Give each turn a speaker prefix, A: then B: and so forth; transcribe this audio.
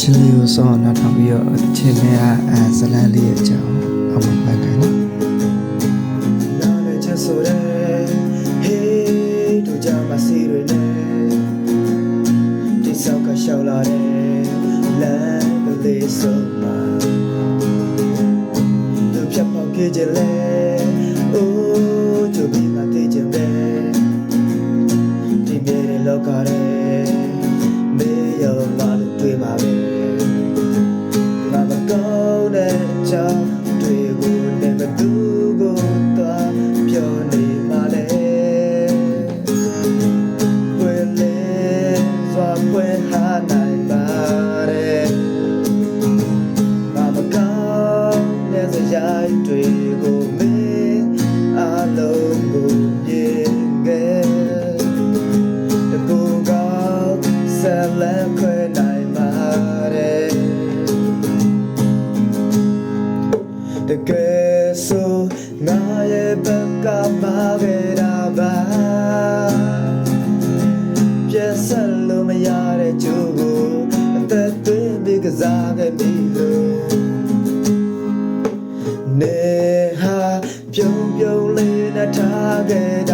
A: ချင်းလေးကိုစောနောက်ထောင်ပြီးတော့တချင်းလေးကဇလန်းလေးရဲ့အကြောင်းအမှန်ပါကန်နော်နားလည်းချက်ဆိုရဲဟေးတို့ကြမှာစီတွေနဲ့ဒီဆောက်ကရှောက်လာတယ်လမ်းကလေးဆုံးမှာလူဖြတ်ပေါက်ခဲ့ကြလေအိုးကြိုပြီးငါသိချင်တယ်ဒီမြေလောကရဲမေရောမလို့တွေ့မှာပဲငါမကောင်းတဲ့အကြောင်းတွေကိုလည်းမတူကိုသွားပြောနေမှလဲွယ်လေစွာဖွယ်ဟာနိုင်ပါတယ်ငါမကောင်းတဲ့စရိုက်တွေကိုမင်းအလုံးကိုမြင်ခဲ့တကူကောင်းဆက်လက်ခွဲနိုင်ပါတယ်တကယ်ဆိုငါရဲ့ဘက်ကမှာခဲ့တာပါပြည့်စက်လို့မရတဲ့ကြိုးကိုအသက်သွင်းပြီးကစားခဲ့ပြီလို့နေဟာပြုံးပြုံးလေးနဲ့ထားခဲ့